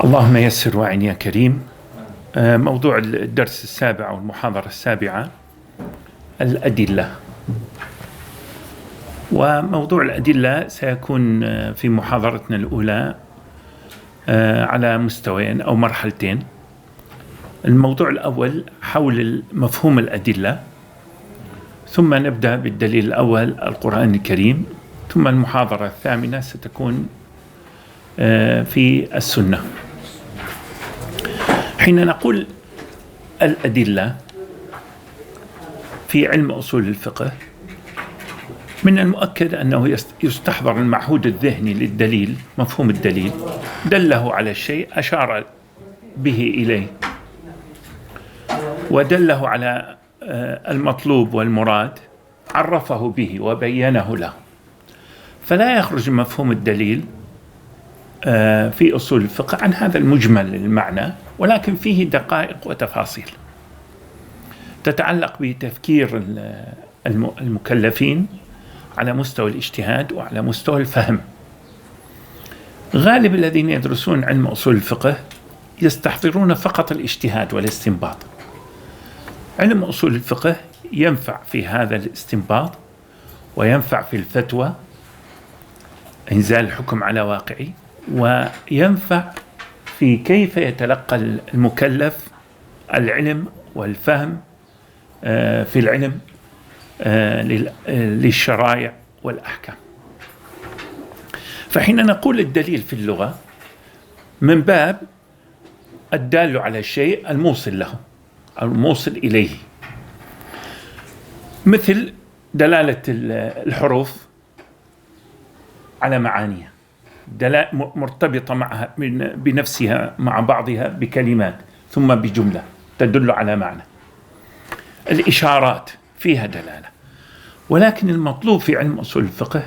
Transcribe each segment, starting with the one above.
اللهم يسر وأعن يا كريم. موضوع الدرس السابع والمحاضرة السابعة الأدلة. وموضوع الأدلة سيكون في محاضرتنا الأولى على مستويين أو مرحلتين. الموضوع الأول حول مفهوم الأدلة، ثم نبدأ بالدليل الأول القرآن الكريم، ثم المحاضرة الثامنة ستكون في السنة. حين نقول الأدلة في علم أصول الفقه، من المؤكد أنه يستحضر المعهود الذهني للدليل، مفهوم الدليل، دله على الشيء أشار به إليه، ودله على المطلوب والمراد عرفه به وبينه له. فلا يخرج مفهوم الدليل في أصول الفقه عن هذا المجمل المعنى، ولكن فيه دقائق وتفاصيل تتعلق بتفكير المكلفين على مستوى الاجتهاد وعلى مستوى الفهم. غالب الذين يدرسون علم أصول الفقه يستحضرون فقط الاجتهاد والاستنباط. علم أصول الفقه ينفع في هذا الاستنباط، وينفع في الفتوى، إنزال الحكم على واقعي، وينفع في كيف يتلقى المكلف العلم والفهم في العلم للشرائع والأحكام. فحين نقول الدليل في اللغة من باب الدال على الشيء الموصل له، الموصل إليه، مثل دلالة الحروف على معانيها، مرتبطة معها بنفسها مع بعضها بكلمات ثم بجملة تدل على معنى. الإشارات فيها دلالة، ولكن المطلوب في علم أصول الفقه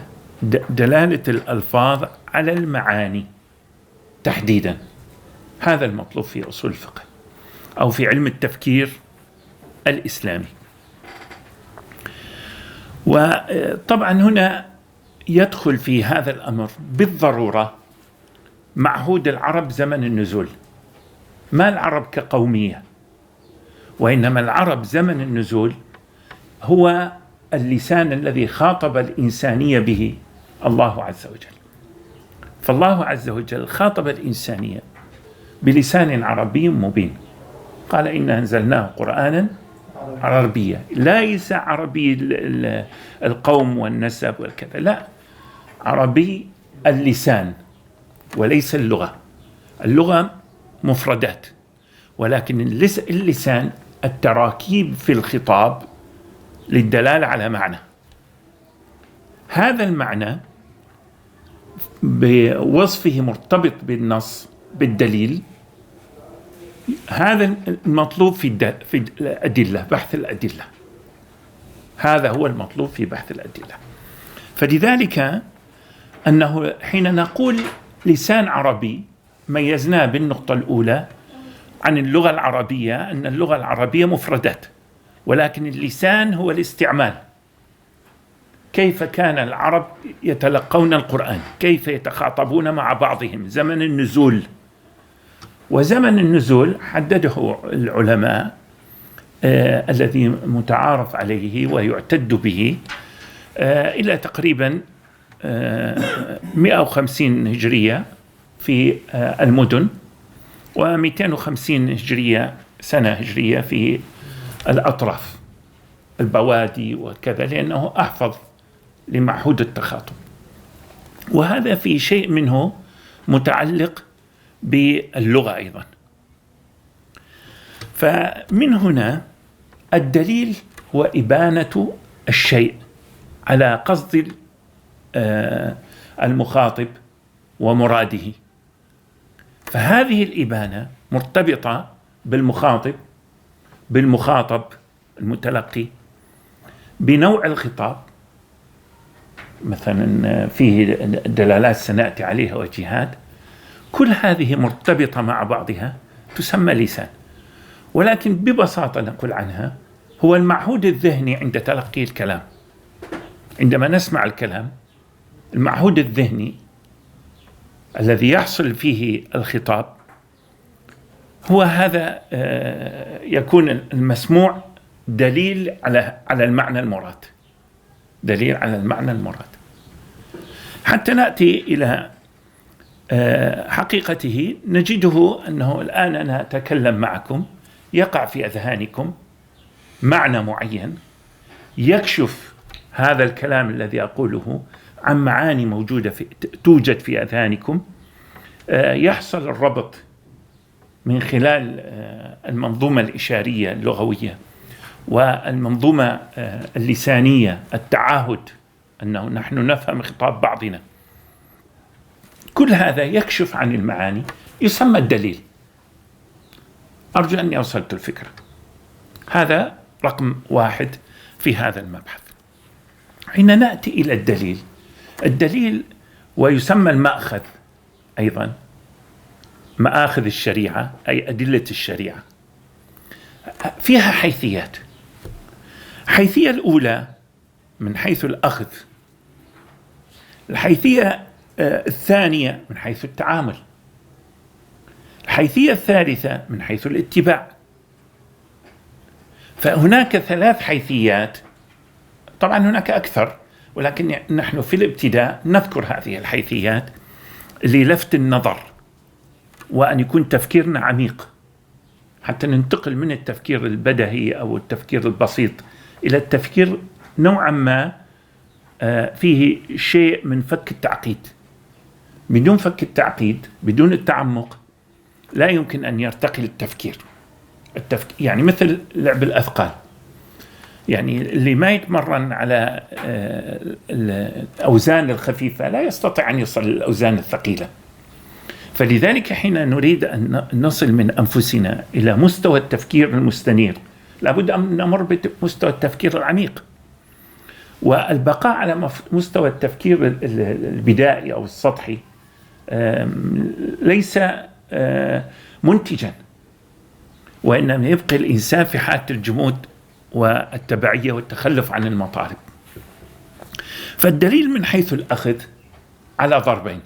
دلالة الألفاظ على المعاني تحديدا. هذا المطلوب في أصول الفقه أو في علم التفكير الإسلامي. وطبعا هنا يدخل في هذا الأمر بالضرورة معهود العرب زمن النزول، ما العرب كقومية، وإنما العرب زمن النزول هو اللسان الذي خاطب الإنسانية به الله عز وجل. فالله عز وجل خاطب الإنسانية بلسان عربي مبين، قال إنا أنزلناه قرآنا عربيا، ليس عربي القوم والنسب والكذا، لا، عربي اللسان وليس اللغة. اللغة مفردات، ولكن اللسان التراكيب في الخطاب للدلالة على معنى. هذا المعنى بوصفه مرتبط بالنص بالدليل، هذا المطلوب في الأدلة، بحث الأدلة. هذا هو المطلوب في بحث الأدلة. فلذلك أنه حين نقول لسان عربي ميزناه بالنقطة الأولى عن اللغة العربية، أن اللغة العربية مفردات، ولكن اللسان هو الاستعمال. كيف كان العرب يتلقون القرآن، كيف يتخاطبون مع بعضهم زمن النزول. وزمن النزول حدده العلماء الذي متعارف عليه ويعتد به إلى تقريبا 150 هجرية في المدن، و250 هجرية سنة هجرية في الأطراف البوادي وكذا، لأنه أحفظ لمعهود التخاطب. وهذا في شيء منه متعلق باللغة أيضا. فمن هنا الدليل هو إبانة الشيء على قصد المخاطب ومراده. فهذه الإبانة مرتبطة بالمخاطب المتلقي، بنوع الخطاب. مثلا فيه دلالات سنأتي عليها وجهات، كل هذه مرتبطة مع بعضها تسمى لسان. ولكن ببساطة نقول عنها هو المعهود الذهني عند تلقي الكلام. عندما نسمع الكلام، المعهود الذهني الذي يحصل فيه الخطاب هو هذا يكون المسموع دليل على المعنى المراد، دليل على المعنى المراد. حتى نأتي إلى حقيقته نجده أنه الآن أنا أتكلم معكم يقع في أذهانكم معنى معين، يكشف هذا الكلام الذي أقوله عن معاني موجودة توجد في أذهانكم، يحصل الربط من خلال المنظومة الإشارية اللغوية والمنظومة اللسانية، التعاهد أنه نحن نفهم خطاب بعضنا. كل هذا يكشف عن المعاني، يسمى الدليل. أرجو أني أوصلت الفكرة. هذا رقم 1 في هذا المبحث. حين نأتي إلى الدليل ويسمى المأخذ أيضا، مآخذ الشريعة أي أدلة الشريعة، فيها حيثيات. الحيثية الأولى من حيث الأخذ، الحيثية الثانية من حيث التعامل، الحيثية الثالثة من حيث الاتباع. فهناك 3 حيثيات، طبعا هناك أكثر، ولكن نحن في الابتداء نذكر هذه الحيثيات للفت النظر وأن يكون تفكيرنا عميق، حتى ننتقل من التفكير البدهي أو التفكير البسيط إلى التفكير نوعا ما فيه شيء من فك التعقيد. بدون فك التعقيد، بدون التعمق، لا يمكن أن يرتقي التفكير. يعني مثل لعب الأثقال، يعني اللي ما يتمرن على الأوزان الخفيفة لا يستطيع أن يصل للأوزان الثقيلة. فلذلك حين نريد أن نصل من أنفسنا إلى مستوى التفكير المستنير، لابد أن نمر بمستوى التفكير العميق، والبقاء على مستوى التفكير البدائي أو السطحي ليس منتجا، وإنما يبقي الإنسان في حالة الجمود والتبعية والتخلف عن المطالب. فالدليل من حيث الأخذ على ضربين،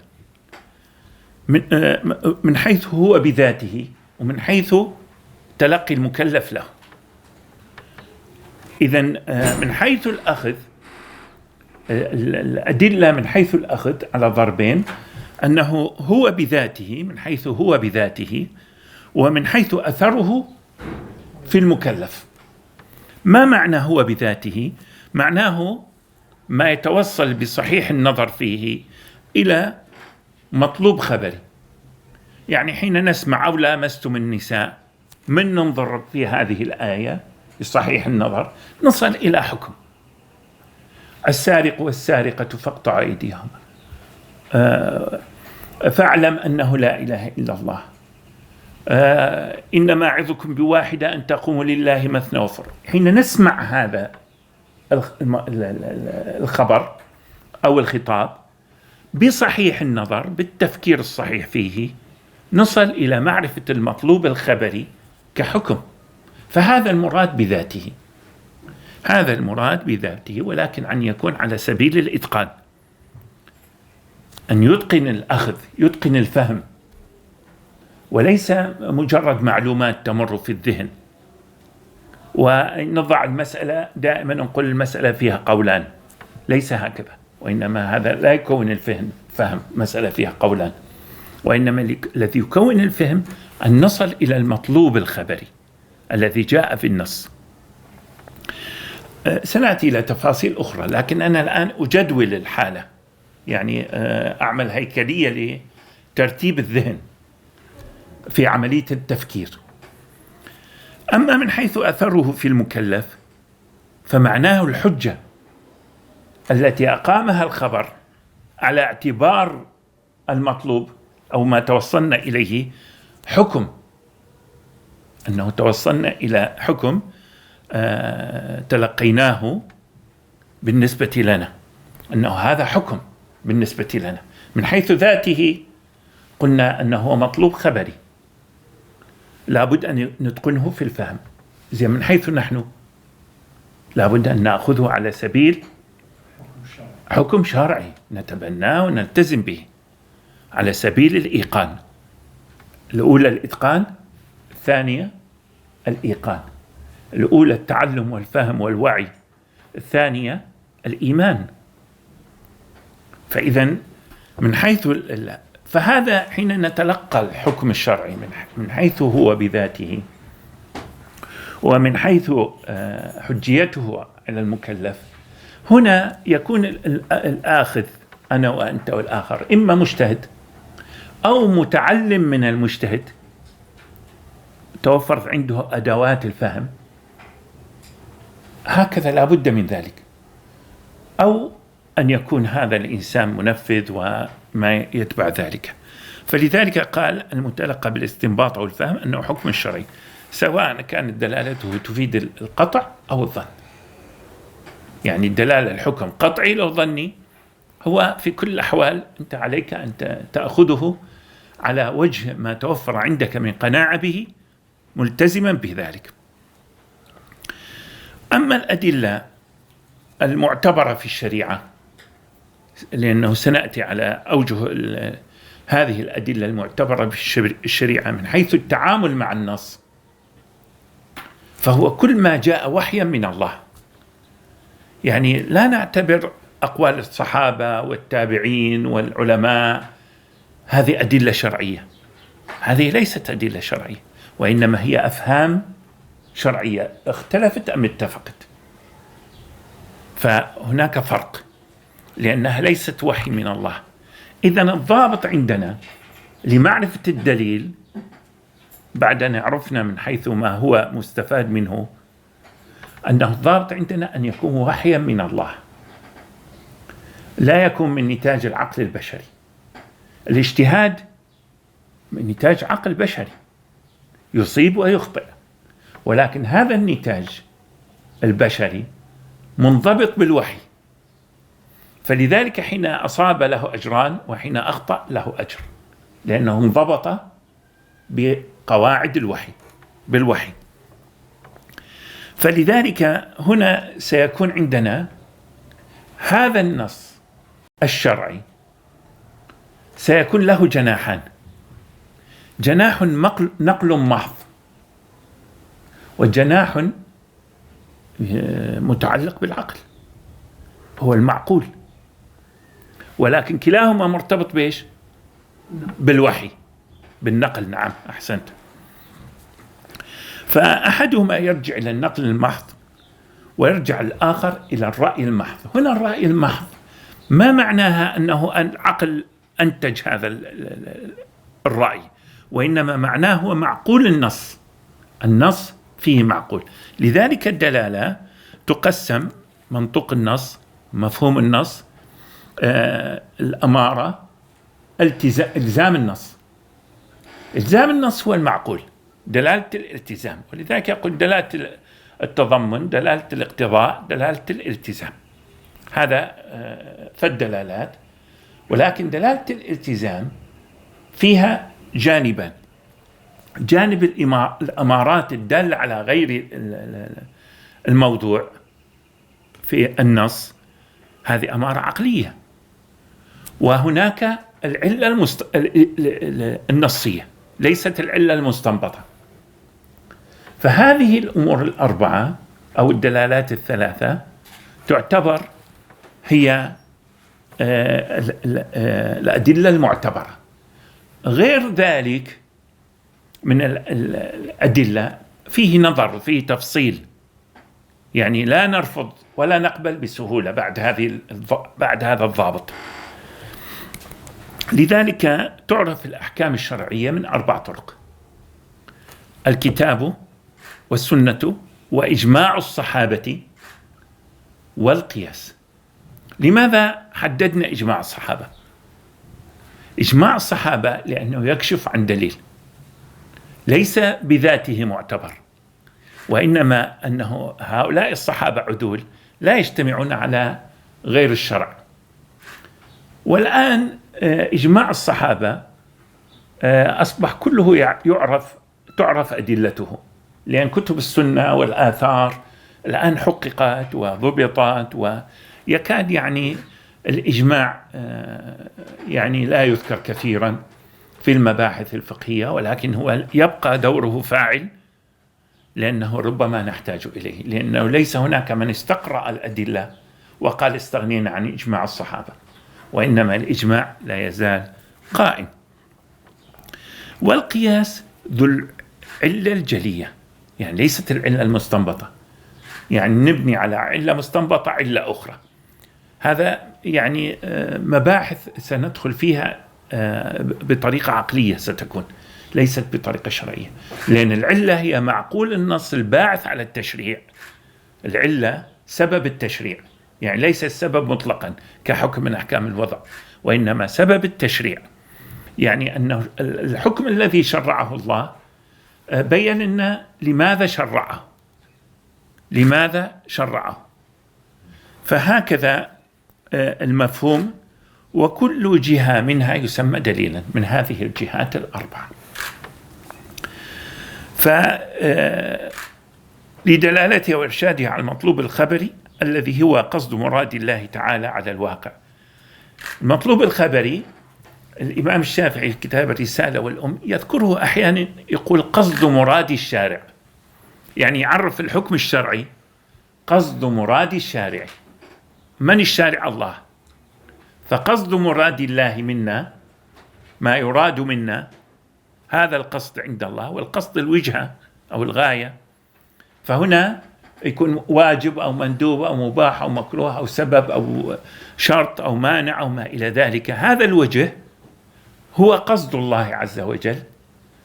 من حيث هو بذاته ومن حيث تلقي المكلف له. إذن من حيث الأخذ، الأدلة من حيث الأخذ على ضربين، أنه هو بذاته، من حيث هو بذاته، ومن حيث أثره في المكلف. ما معنى هو بذاته؟ معناه ما يتوصل بصحيح النظر فيه إلى مطلوب خبري. يعني حين نسمع أو لامستم النساء، من ننظر في هذه الآية بصحيح النظر نصل إلى حكم: السارق والسارقة فاقطعوا أيديهما، فاعلم أنه لا إله إلا الله، إنما أعظكم بواحدة أن تقوموا لله مثنى وفردا. حين نسمع هذا الخبر أو الخطاب بصحيح النظر، بالتفكير الصحيح فيه، نصل إلى معرفة المطلوب الخبري كحكم. فهذا المراد بذاته، هذا المراد بذاته، ولكن أن يكون على سبيل الإتقان، أن يتقن الأخذ، يتقن الفهم، وليس مجرد معلومات تمر في الذهن. ونضع المسألة دائما نقول المسألة فيها قولان، ليس هكذا، وإنما هذا لا يكون الفهم مسألة فيها قولان، وإنما الذي يكون الفهم أن نصل إلى المطلوب الخبري الذي جاء في النص. سنأتي إلى تفاصيل أخرى، لكن أنا الآن أجدول الحالة، يعني أعمل هيكلية لترتيب الذهن في عملية التفكير. أما من حيث أثره في المكلف، فمعناه الحجة التي أقامها الخبر على اعتبار المطلوب أو ما توصلنا إليه حكم، أنه توصلنا إلى حكم تلقيناه بالنسبة لنا، أنه هذا حكم بالنسبة لنا. من حيث ذاته قلنا أنه مطلوب خبري، لابد أن نتقنه في الفهم. زي من حيث نحن لابد أن نأخذه على سبيل حكم شرعي نتبناه ونلتزم به على سبيل الإيقان. الأولى الإتقان، الثانية الإيقان. الأولى التعلم والفهم والوعي، الثانية الإيمان. فإذا من حيث فهذا حين نتلقى الحكم الشرعي من حيث هو بذاته ومن حيث حجيته على المكلف، هنا يكون الآخذ أنا وأنت والآخر إما مجتهد أو متعلم من المجتهد توفرت عنده أدوات الفهم، هكذا لا بد من ذلك، أو أن يكون هذا الإنسان منفذ وما يتبع ذلك. فلذلك قال المتلقى بالاستنباط أو الفهم أنه حكم شرعي، سواء كانت دلالته تفيد القطع أو الظن. يعني الدلالة الحكم قطعي لو ظني، هو في كل الأحوال أنت عليك أن تأخذه على وجه ما توفر عندك من قناعة به ملتزما بذلك. أما الأدلة المعتبرة في الشريعة، لأنه سنأتي على أوجه هذه الأدلة المعتبرة في الشريعة من حيث التعامل مع النص، فهو كل ما جاء وحيا من الله. يعني لا نعتبر أقوال الصحابة والتابعين والعلماء هذه أدلة شرعية، هذه ليست أدلة شرعية، وإنما هي أفهام شرعية اختلفت أم اتفقت. فهناك فرق، لأنها ليست وحي من الله. إذن الضابط عندنا لمعرفة الدليل بعد أن عرفنا من حيث ما هو مستفاد منه، أنه الضابط عندنا أن يكون وحيا من الله، لا يكون من نتاج العقل البشري. الاجتهاد من نتاج عقل بشري يصيب ويخطئ، ولكن هذا النتاج البشري منضبط بالوحي، فلذلك حين أصاب له أجران وحين أخطأ له أجر، لأنه انضبط بقواعد الوحي بالوحي. فلذلك هنا سيكون عندنا هذا النص الشرعي سيكون له جناحان: جناح نقل محض، وجناح متعلق بالعقل هو المعقول، ولكن كلاهما مرتبط بإيش؟ بالوحي، بالنقل. نعم، أحسنت. فأحدهما يرجع إلى النقل المحض ويرجع الآخر إلى الرأي المحض. هنا الرأي المحض ما معناها أنه العقل أنتج هذا الرأي، وإنما معناه هو معقول النص، النص فيه معقول. لذلك الدلالة تقسم: منطوق النص، مفهوم النص، الأمارة، إلزام النص. إلزام النص هو المعقول، دلالة الالتزام، ولذلك يقول دلالة التضمن، دلالة الاقتضاء، دلالة الالتزام. هذا فالدلالات. ولكن دلالة الالتزام فيها جانبان: جانب الأمارات الدالة على غير الموضوع في النص، هذه أمارة عقلية، وهناك العلة النصية ليست العلة المستنبطة. فهذه الأمور الأربعة أو الدلالات الثلاثة تعتبر هي الأدلة المعتبرة. غير ذلك من الأدلة فيه نظر، فيه تفصيل، يعني لا نرفض ولا نقبل بسهولة بعد هذا الضابط. لذلك تعرف الأحكام الشرعية من 4 طرق: الكتاب والسنة وإجماع الصحابة والقياس. لماذا حددنا إجماع الصحابة؟ إجماع الصحابة لأنه يكشف عن دليل ليس بذاته معتبر، وإنما أنه هؤلاء الصحابة عدول لا يجتمعون على غير الشرع. والآن إجماع الصحابة أصبح كله تعرف أدلته، لأن كتب السنة والآثار الآن حققت وضبطت، ويكاد يعني الإجماع يعني لا يذكر كثيرا، في المباحث الفقهية، ولكن هو يبقى دوره فاعل، لأنه ربما نحتاج إليه، لأنه ليس هناك من استقرأ الأدلة وقال استغنينا عن إجماع الصحابة، وإنما الإجماع لا يزال قائم. والقياس ذو العلة الجلية، يعني ليست العلة المستنبطة، يعني نبني على علة مستنبطة علة أخرى. هذا يعني مباحث سندخل فيها بطريقة عقلية ستكون، ليست بطريقة شرعية، لأن العلة هي معقول النص الباعث على التشريع. العلة سبب التشريع، يعني ليس السبب مطلقا كحكم من أحكام الوضع، وإنما سبب التشريع، يعني أن الحكم الذي شرعه الله بين لنا لماذا شرعه. فهكذا المفهوم، وكل جهة منها يسمى دليلا من هذه الجهات الأربعة. لدلالته وإرشاده على المطلوب الخبري الذي هو قصد مراد الله تعالى على الواقع. المطلوب الخبري الإمام الشافعي في كتاب الرسالة والأم يذكره أحيانا، يقول قصد مراد الشارع، يعني يعرف الحكم الشرعي قصد مراد الشارع. من الشارع؟ الله. فقصد مراد الله منا، ما يراد منا، هذا القصد عند الله، والقصد الوجهة أو الغاية. فهنا يكون واجب أو مندوب أو مباح أو مكروه أو سبب أو شرط أو مانع أو ما إلى ذلك. هذا الوجه هو قصد الله عز وجل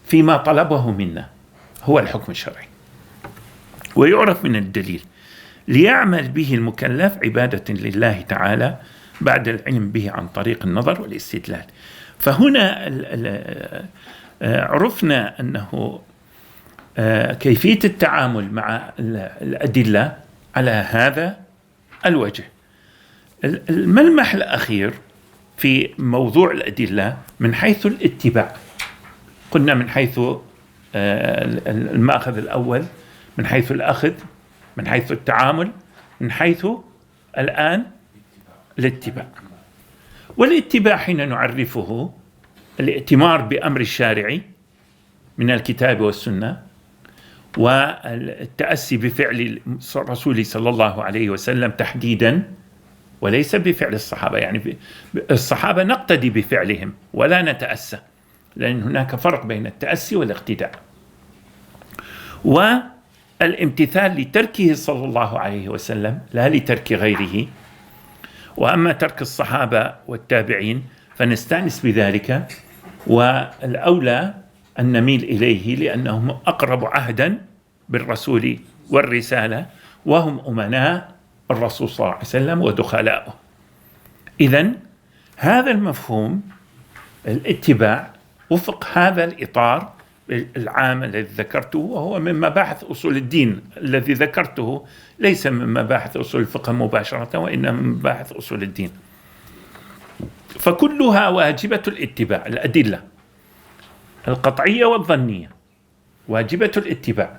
فيما طلبه منا، هو الحكم الشرعي، ويعرف من الدليل ليعمل به المكلف عبادة لله تعالى بعد العلم به عن طريق النظر والاستدلال. فهنا عرفنا أنه كيفية التعامل مع الأدلة على هذا الوجه. الملمح الأخير في موضوع الأدلة من حيث الاتباع، قلنا من حيث المأخذ الأول، من حيث الأخذ، من حيث التعامل، من حيث الآن الاتباع. والاتباع حين نعرفه الائتمار بأمر الشارع من الكتاب والسنة، والتأسي بفعل الرسول صلى الله عليه وسلم تحديدا، وليس بفعل الصحابة. يعني الصحابة نقتدي بفعلهم ولا نتأسى، لأن هناك فرق بين التأسي والاقتداء. والامتثال لتركه صلى الله عليه وسلم لا لترك غيره. وأما ترك الصحابة والتابعين فنستأنس بذلك، والأولى أن نميل إليه لأنهم أقرب عهدا بالرسول والرسالة، وهم أمناء الرسول صلى الله عليه وسلم ودخلاؤه. إذن هذا المفهوم الاتباع وفق هذا الإطار العام الذي ذكرته، وهو من مباحث أصول الدين. الذي ذكرته ليس من مباحث أصول الفقه مباشرة، وإنما من مباحث أصول الدين. فكلها واجبة الاتباع. الأدلة القطعية والظنية واجبة الاتباع.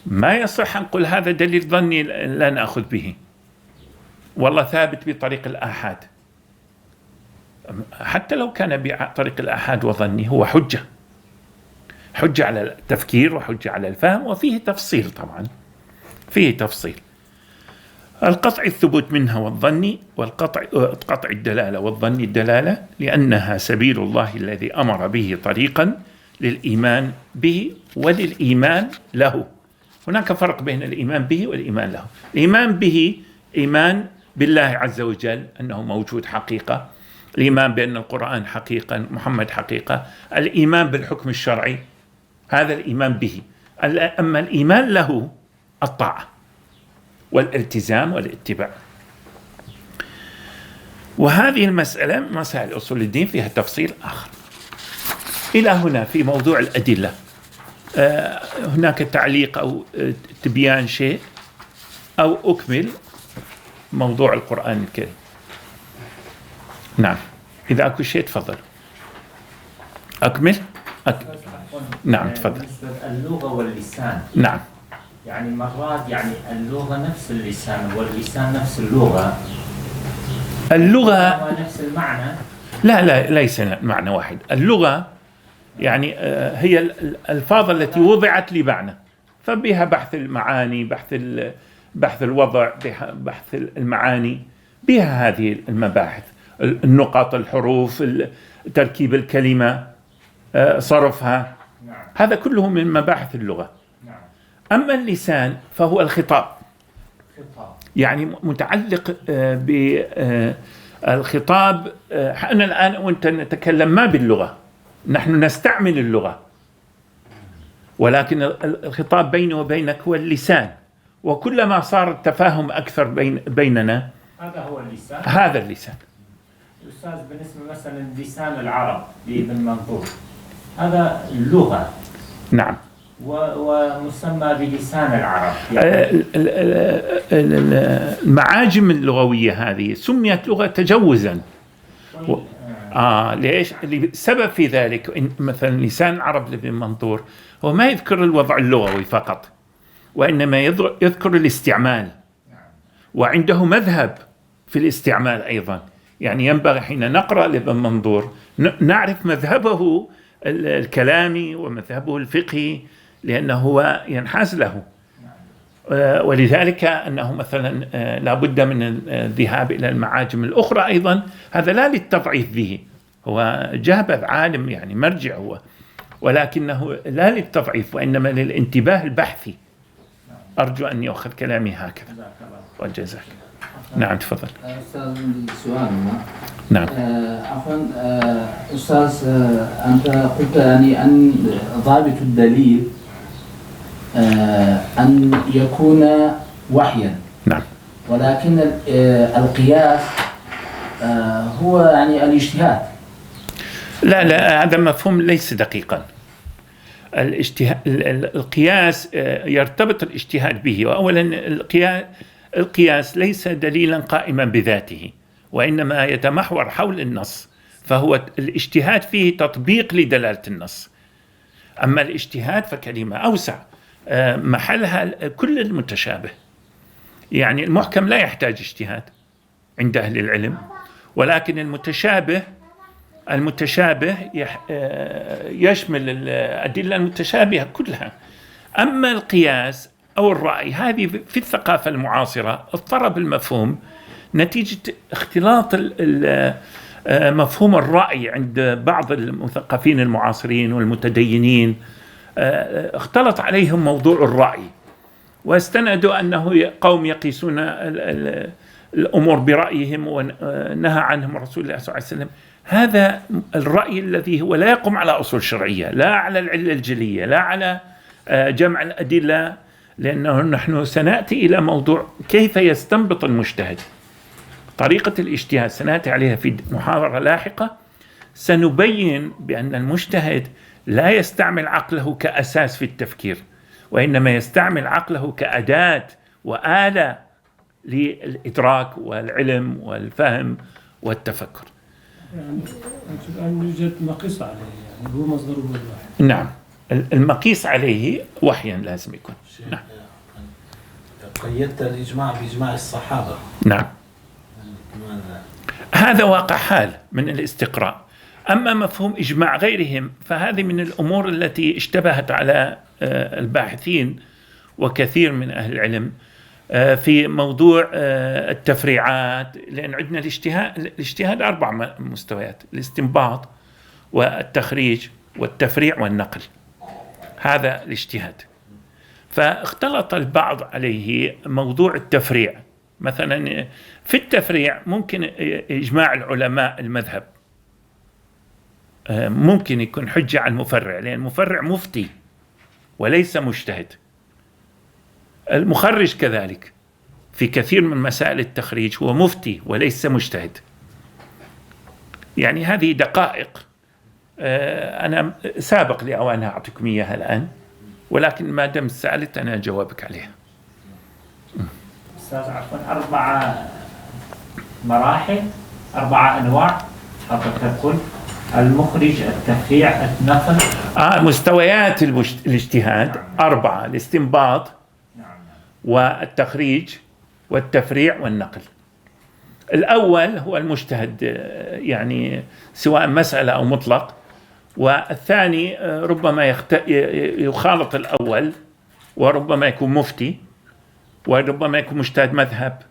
ما يصح أن نقول هذا دليل ظني لا نأخذ به، والله ثابت بطريق الآحاد. حتى لو كان بطريق الآحاد وظني هو حجة على التفكير وحجة على الفهم، وفيه تفصيل طبعا، فيه تفصيل. القطع الثبوت منها والظني، قطع الدلالة والظني الدلالة، لأنها سبيل الله الذي أمر به طريقا للإيمان به وللإيمان له. هناك فرق بين الإيمان به والإيمان له. الإيمان به إيمان بالله عز وجل أنه موجود حقيقة، الإيمان بأن القرآن حقيقة، محمد حقيقة. الإيمان بالحكم الشرعي هذا الإيمان به. أما الإيمان له الطاعة والالتزام والاتباع. وهذه المسألة مسائل أصول الدين فيها تفصيل آخر. إلى هنا في موضوع الأدلة هناك تعليق أو تبيان شيء، أو أكمل موضوع القرآن الكريم؟ نعم، إذا أكو شيء تفضل أكمل. نعم تفضل. اللغة واللسان. نعم. يعني مرات يعني اللغة نفس اللسان واللسان نفس اللغة. اللغة نفس المعنى. لا ليس معنى واحد. اللغة يعني هي الألفاظ التي وضعت لمعنى، فبها بحث المعاني، بحث الوضع، بحث المعاني، بها هذه المباحث، النقط، الحروف، تركيب الكلمة، صرفها، هذا كله من مباحث اللغة. أما اللسان فهو الخطاب، يعني متعلق بالخطاب. أنا الآن وأنت نتكلم ما باللغة، نحن نستعمل اللغة، ولكن الخطاب بيني وبينك هو اللسان. وكلما صار التفاهم أكثر بيننا هذا هو اللسان. هذا اللسان. أستاذ بالنسبة مثلا لسان العرب لابن منظور هذا اللغة. نعم. ومسمى بلسان العرب. يعني المعاجم اللغوية هذه سميت لغة تجوزا. ليش؟ السبب في ذلك إن مثلا لسان العرب لابن منظور هو ما يذكر الوضع اللغوي فقط، وإنما يذكر الاستعمال، وعنده مذهب في الاستعمال أيضا. يعني ينبغي حين نقرأ لابن منظور نعرف مذهبه الكلامي ومذهبه الفقهي، لأنه هو ينحاز له. ولذلك أنه مثلا لا بد من الذهاب إلى المعاجم الأخرى أيضا، هذا لا للتضعيف به، هو جابر عالم يعني مرجع هو، ولكنه لا للتضعيف وإنما للانتباه البحثي. أرجو أن يأخذ كلامي هكذا وجزاك. نعم تفضل. أستاذ سؤال. نعم. عفوا أستاذ، أنت قلت يعني أن ضابط الدليل أن يكون وحيا. نعم. ولكن القياس هو يعني الاجتهاد. لا هذا مفهوم ليس دقيقا. القياس يرتبط الاجتهاد به. وأولا القياس ليس دليلا قائما بذاته، وإنما يتمحور حول النص، فهو الاجتهاد فيه تطبيق لدلالة النص. أما الاجتهاد فكلمة أوسع، محلها كل المتشابه. يعني المحكم لا يحتاج اجتهاد عند أهل العلم، ولكن المتشابه يشمل الأدلة المتشابهة كلها. أما القياس أو الرأي هذه في الثقافة المعاصرة اضطرب المفهوم نتيجة اختلاط مفهوم الرأي عند بعض المثقفين المعاصرين والمتدينين. اختلط عليهم موضوع الرأي، واستندوا أنه قوم يقيسون الأمور برأيهم ونهى عنهم رسول الله صلى الله عليه وسلم. هذا الرأي الذي هو لا يقوم على أصول شرعية، لا على العلة الجلية، لا على جمع الأدلة، لأنه نحن سنأتي إلى موضوع كيف يستنبط المجتهد. طريقة الاجتهاد سنأتي عليها في محاضرة لاحقة. سنبين بأن المجتهد لا يستعمل عقله كأساس في التفكير، وإنما يستعمل عقله كأداة وآلة للإدراك والعلم والفهم والتفكر. يعني الآن يوجد مقيس عليه، يعني هو مصدر الوحي. نعم، المقيس عليه وحيا لازم يكون. نعم. قيدت الإجماع بإجماع الصحابة. نعم. هذا واقع حال من الاستقراء. أما مفهوم إجماع غيرهم فهذه من الأمور التي اشتبهت على الباحثين وكثير من أهل العلم في موضوع التفريعات، لأن عندنا الاجتهاد 4 مستويات: الاستنباط والتخريج والتفريع والنقل. هذا الاجتهاد. فاختلط البعض عليه موضوع التفريع. مثلا في التفريع ممكن إجماع العلماء المذهب ممكن يكون حجة على المفرع، لأن المفرع مفتي وليس مجتهد. المخرج كذلك في كثير من مسائل التخريج هو مفتي وليس مجتهد. يعني هذه دقائق أنا سابق لأوانها أعطيكم إياها الآن، ولكن ما دام سألت أنا جوابك عليها. أستاذ عفوا 4 مراحل، 4 أنواع حضرتك قلت: المخرج، التفريع، النقل. مستويات الاجتهاد 4: الاستنباط والتخريج والتفريع والنقل. الأول هو المجتهد يعني سواء مسألة أو مطلق، والثاني ربما يخالط الأول، وربما يكون مفتي، وربما يكون مجتهد مذهب.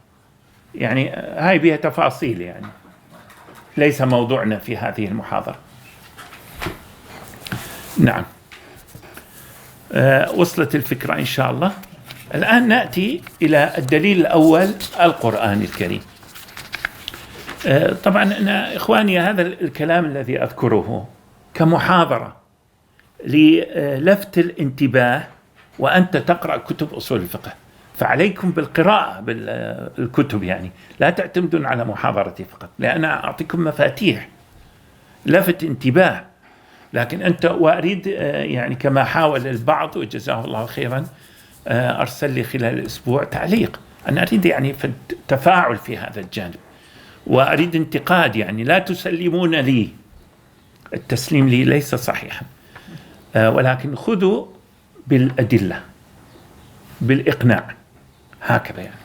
يعني هاي بها تفاصيل، يعني ليس موضوعنا في هذه المحاضرة. نعم، وصلت الفكرة إن شاء الله. الآن نأتي إلى الدليل الأول، القرآن الكريم. طبعا أنا إخواني هذا الكلام الذي أذكره كمحاضرة للفت الانتباه، وأنت تقرأ كتب أصول الفقه، فعليكم بالقراءة بالكتب، يعني لا تعتمدون على محاضرتي فقط، لأن أعطيكم مفاتيح لفت انتباه. لكن أنت، وأريد يعني كما حاول البعض وجزاه الله خيرا أرسل لي خلال الأسبوع تعليق، أنا أريد يعني في التفاعل في هذا الجانب، وأريد انتقاد، يعني لا تسلمون لي، التسليم لي ليس صحيحا، ولكن خذوا بالأدلة بالإقناع، هكذا يعني.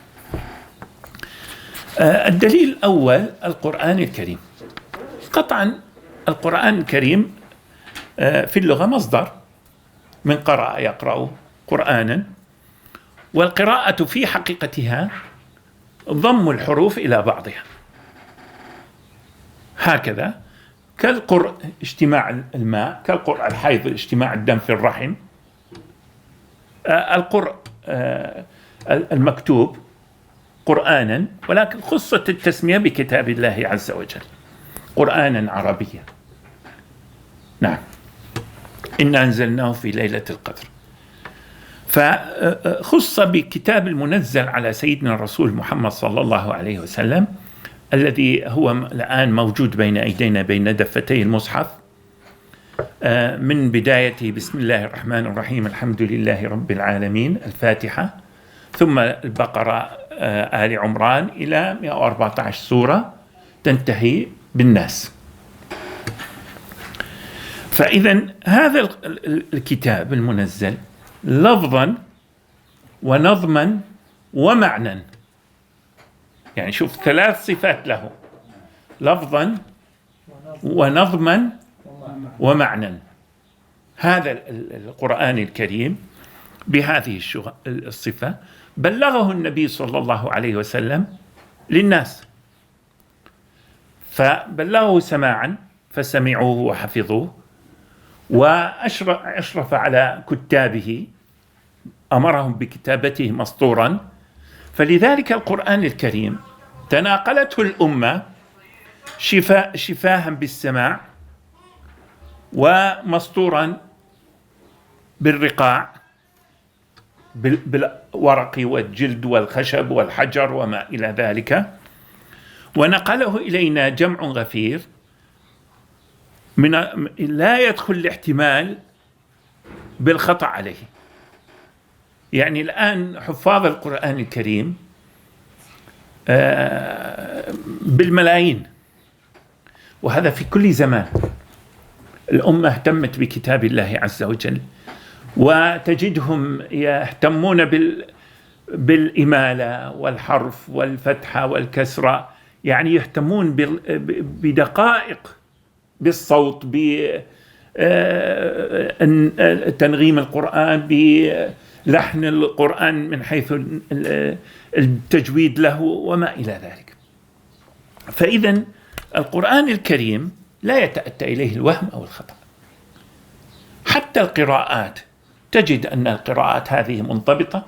الدليل الأول القرآن الكريم. قطعا القرآن الكريم في اللغة مصدر من قرأ يقرأ قرآنا، والقراءة في حقيقتها ضم الحروف إلى بعضها، هكذا كالقرء اجتماع الماء، كالقرء الحيض اجتماع الدم في الرحم، القرء المكتوب قرآنا، ولكن خصت التسمية بكتاب الله عز وجل قرآنا عربيا. نعم، إنا أنزلناه في ليلة القدر، فخص بكتاب المنزل على سيدنا الرسول محمد صلى الله عليه وسلم، الذي هو الآن موجود بين أيدينا بين دفتي المصحف، من بدايته بسم الله الرحمن الرحيم الحمد لله رب العالمين الفاتحة، ثم البقرة آل عمران إلى 114 سورة تنتهي بالناس. فإذا هذا الكتاب المنزل لفظا ونظما ومعنى، يعني شوف 3 صفات له: لفظا ونظما ومعنى. هذا القرآن الكريم بهذه الصفة بلغه النبي صلى الله عليه وسلم للناس، فبلغه سماعا فسمعوه وحفظوه، وأشرف على كتابه، أمرهم بكتابته مسطورا. فلذلك القرآن الكريم تناقلته الأمة شفاها بالسماع، ومسطورا بالرقاع، بالورق والجلد والخشب والحجر وما إلى ذلك، ونقله إلينا جمع غفير لا يدخل الاحتمال بالخطأ عليه. يعني الآن حفاظ القرآن الكريم بالملايين، وهذا في كل زمان. الأمة اهتمت بكتاب الله عز وجل، وتجدهم يهتمون بالإمالة والحرف والفتحة والكسرة، يعني يهتمون بدقائق، بالصوت، بتنغيم القرآن، بلحن القرآن من حيث التجويد له وما إلى ذلك. فإذا القرآن الكريم لا يتأتى إليه الوهم أو الخطأ. حتى القراءات تجد أن القراءات هذه منضبطة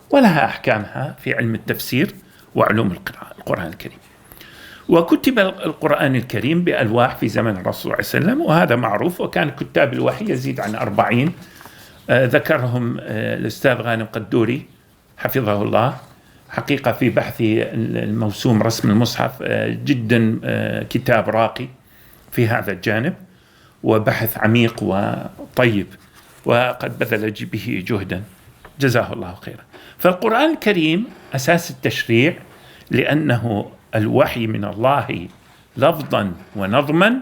ولها أحكامها في علم التفسير وعلوم القرآن الكريم. وكتب القرآن الكريم بألواح في زمن الرسول صلى الله عليه وسلم، وهذا معروف، وكان كتاب الوحي يزيد عن 40، ذكرهم الأستاذ غانم قدوري حفظه الله حقيقة في بحث الموسوم رسم المصحف، جدا كتاب راقي في هذا الجانب، وبحث عميق وطيب، وقد بذل به جهدا جزاه الله خيرا. فالقرآن الكريم أساس التشريع، لأنه الوحي من الله لفظا ونظما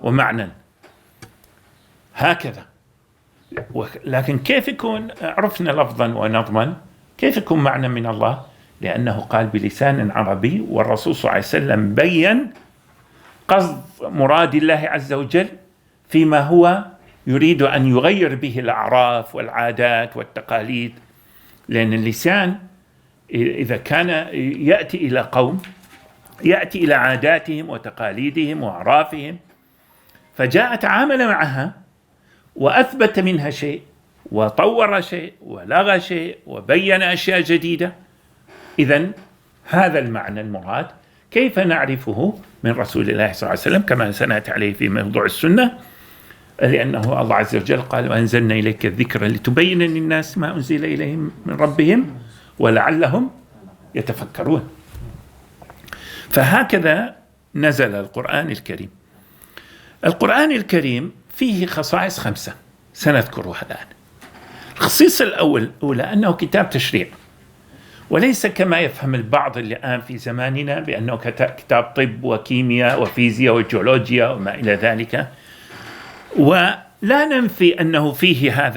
ومعنى، هكذا. لكن كيف يكون عرفنا لفظا ونظما، كيف يكون معنى من الله؟ لأنه قال بلسان عربي، والرسول صلى الله عليه وسلم بيّن قصد مراد الله عز وجل فيما هو يريد أن يغير به الأعراف والعادات والتقاليد. لأن اللسان إذا كان يأتي إلى قوم، يأتي إلى عاداتهم وتقاليدهم وأعرافهم، فجاء تعامل معها وأثبت منها شيء وطور شيء ولغى شيء وبين أشياء جديدة. إذن هذا المعنى المراد كيف نعرفه من رسول الله صلى الله عليه وسلم كما سنأتي عليه في موضوع السنة، لأنه الله عز وجل قال وأنزلنا إليك الذكر لتبين للناس ما أنزل إليهم من ربهم ولعلهم يتفكرون. فهكذا نزل القرآن الكريم. القرآن الكريم فيه خصائص 5 سنذكرها الآن. الخصيص الأولى أنه كتاب تشريع، وليس كما يفهم البعض الآن في زماننا بأنه كتاب طب وكيمياء وفيزياء وجيولوجيا وما إلى ذلك. ولا ننفي أنه فيه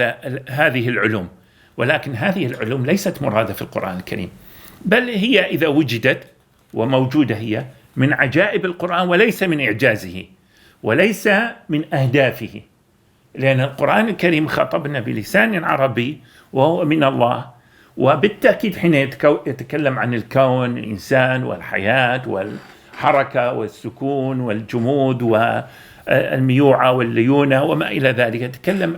هذه العلوم، ولكن هذه العلوم ليست مرادة في القرآن الكريم، بل هي إذا وجدت وموجودة هي من عجائب القرآن وليس من إعجازه وليس من أهدافه، لأن القرآن الكريم خاطبنا بلسان عربي وهو من الله. وبالتأكيد حين يتكلم عن الكون، الإنسان والحياة والحركة والسكون والجمود والميوعة والليونة وما إلى ذلك،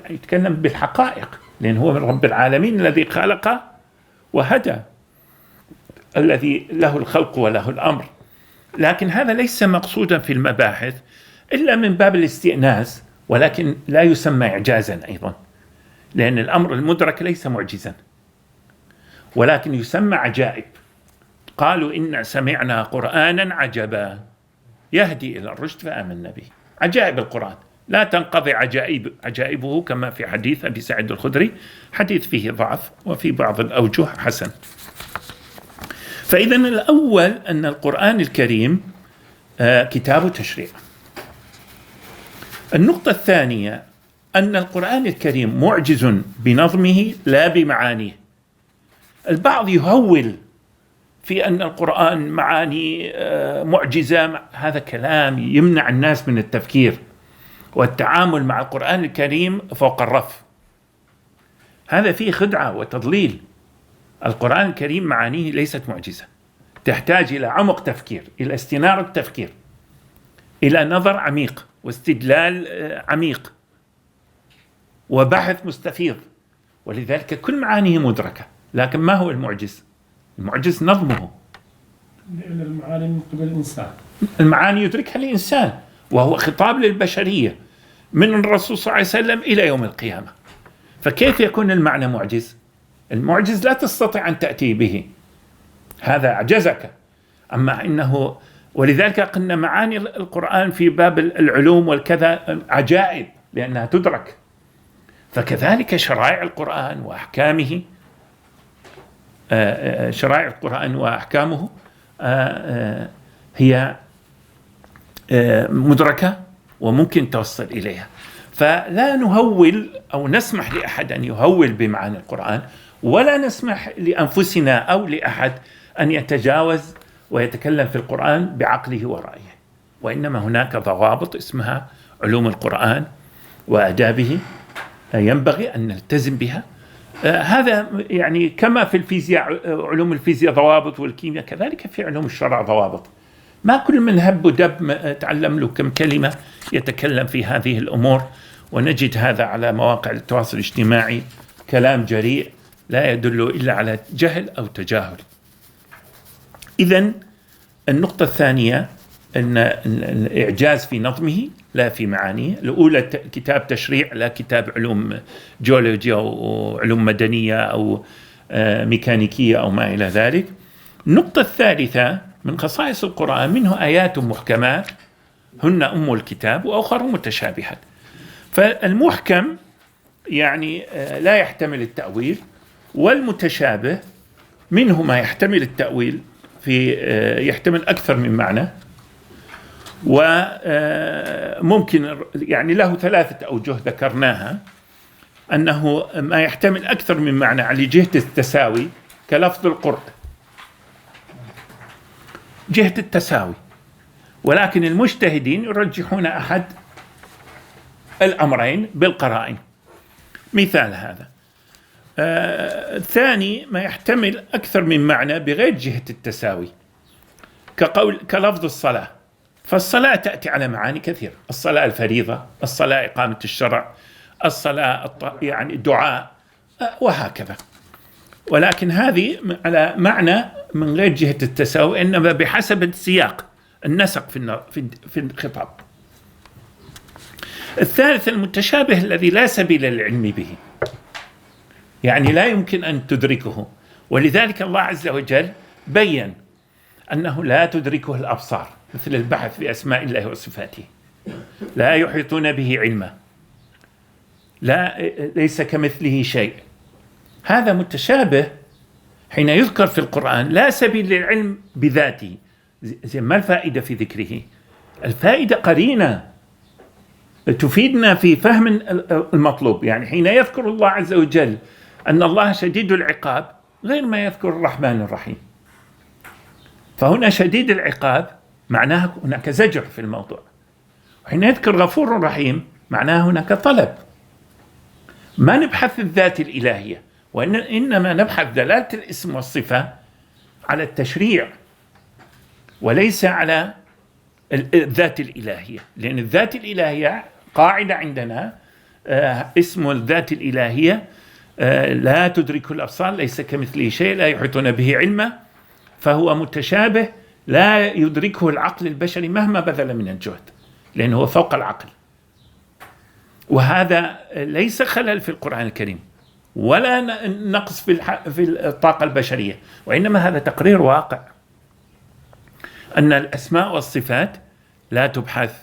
يتكلم بالحقائق، لأن هو من رب العالمين الذي خلق وهدى، الذي له الخلق وله الأمر. لكن هذا ليس مقصودا في المباحث إلا من باب الاستئناس، ولكن لا يسمى إعجازا أيضا، لأن الأمر المدرك ليس معجزا ولكن يسمى عجائب. قالوا إن سمعنا قرآنا عجبا يهدي إلى الرشد فآمنا به. عجائب القرآن لا تنقضي عجائبه كما في حديث أبي سعيد الخدري، حديث فيه ضعف وفي بعض الأوجه حسن. فإذا الأول أن القرآن الكريم كتاب تشريع. النقطة الثانية أن القرآن الكريم معجز بنظمه لا بمعانيه. البعض يهول في أن القرآن معاني معجزة، هذا كلام يمنع الناس من التفكير والتعامل مع القرآن الكريم فوق الرف. هذا فيه خدعة وتضليل. القرآن الكريم معانيه ليست معجزة، تحتاج إلى عمق تفكير، إلى استنارة تفكير، إلى نظر عميق واستدلال عميق وبحث مستفيض. ولذلك كل معانيه مدركة. لكن ما هو المعجز؟ المعجز نظمه. لأن المعاني من قبل الإنسان، المعاني يدركها الإنسان، وهو خطاب للبشرية من الرسول صلى الله عليه وسلم إلى يوم القيامة. فكيف يكون المعنى معجز؟ المعجز لا تستطيع أن تأتي به، هذا أعجزك. أما إنه ولذلك قلنا معاني القرآن في باب العلوم والكذا عجائب لأنها تدرك. فكذلك شرائع القرآن وأحكامه، شرائع القرآن وأحكامه هي مدركة وممكن توصل إليها. فلا نهول أو نسمح لأحد أن يهول بمعاني القرآن، ولا نسمح لأنفسنا أو لأحد أن يتجاوز ويتكلم في القرآن بعقله ورأيه. وإنما هناك ضوابط اسمها علوم القرآن وآدابه ينبغي أن نلتزم بها. هذا يعني كما في الفيزياء، علوم الفيزياء ضوابط، والكيمياء كذلك في علوم الشرع ضوابط. ما كل من هب ودب تعلم له كم كلمة يتكلم في هذه الأمور. ونجد هذا على مواقع التواصل الاجتماعي كلام جريء لا يدل إلا على جهل أو تجاهل. إذن النقطة الثانية أن الإعجاز في نظمه لا في معانيه. الأولى كتاب تشريع لا كتاب علوم جيولوجيا أو علوم مدنية أو ميكانيكية أو ما إلى ذلك. النقطة الثالثة من خصائص القرآن منه آيات محكمات هن أم الكتاب وأخر متشابهات. فالمحكم يعني لا يحتمل التأويل، والمتشابه منه ما يحتمل التأويل في يحتمل أكثر من معنى، وممكن يعني له 3 أوجه ذكرناها، أنه ما يحتمل أكثر من معنى على جهة التساوي كلفظ القرب، جهة التساوي، ولكن المجتهدين يرجحون أحد الأمرين بالقرائن. مثال هذا. الثاني ما يحتمل أكثر من معنى بغير جهة التساوي، كلفظ الصلاة، فالصلاة تأتي على معاني كثيرة: الصلاة الفريضة، الصلاة إقامة الشرع، الصلاة يعني الدعاء، وهكذا. ولكن هذه على معنى من غير جهة التساوي، إنما بحسب السياق، النسق في الخطاب. الثالث المتشابه الذي لا سبيل للعلم به، يعني لا يمكن أن تدركه، ولذلك الله عز وجل بيّن أنه لا تدركه الأبصار، مثل البحث في أسماء الله وصفاته، لا يحيطون به علما، ليس كمثله شيء. هذا متشابه حين يذكر في القرآن لا سبيل للعلم بذاته. ما الفائدة في ذكره؟ الفائدة قرينة تفيدنا في فهم المطلوب. يعني حين يذكر الله عز وجل أن الله شديد العقاب غير ما يذكر الرحمن الرحيم، فهنا شديد العقاب معناه هناك زجر في الموضوع، وحين يذكر غفور رحيم معناه هناك طلب. ما نبحث الذات الإلهية، وإنما نبحث دلالة الاسم والصفة على التشريع وليس على الذات الإلهية، لأن الذات الإلهية قاعدة عندنا، اسم الذات الإلهية لا تدرك الأبصار، ليس كمثله شيء، لا يحيطون به علما، فهو متشابه لا يدركه العقل البشري مهما بذل من الجهد، لأنه فوق العقل. وهذا ليس خلل في القرآن الكريم ولا نقص في الطاقة البشرية، وإنما هذا تقرير واقع أن الأسماء والصفات لا تبحث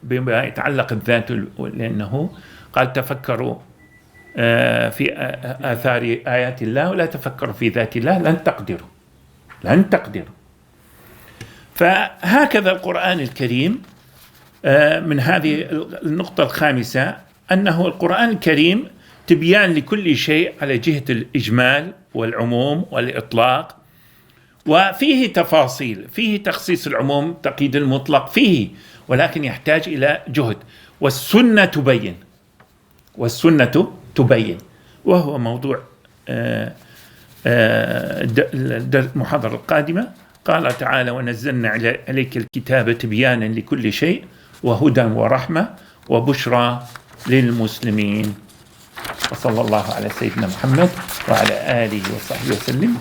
بما يتعلق بالذات، لأنه قال تفكروا في آثار آيات الله ولا تفكروا في ذات الله لن تقدروا. فهكذا القرآن الكريم. من هذه النقطة الخامسة أنه القرآن الكريم تبيان لكل شيء على جهة الإجمال والعموم والإطلاق، وفيه تفاصيل، فيه تخصيص العموم، تقييد المطلق فيه، ولكن يحتاج إلى جهد. والسنة تبين، وهو موضوع المحاضرة القادمة. قال تعالى: ونزلنا عليك الكتاب تبيانا لكل شيء وهدى ورحمة وبشرى للمسلمين. وصلى الله على سيدنا محمد وعلى آله وصحبه وسلم.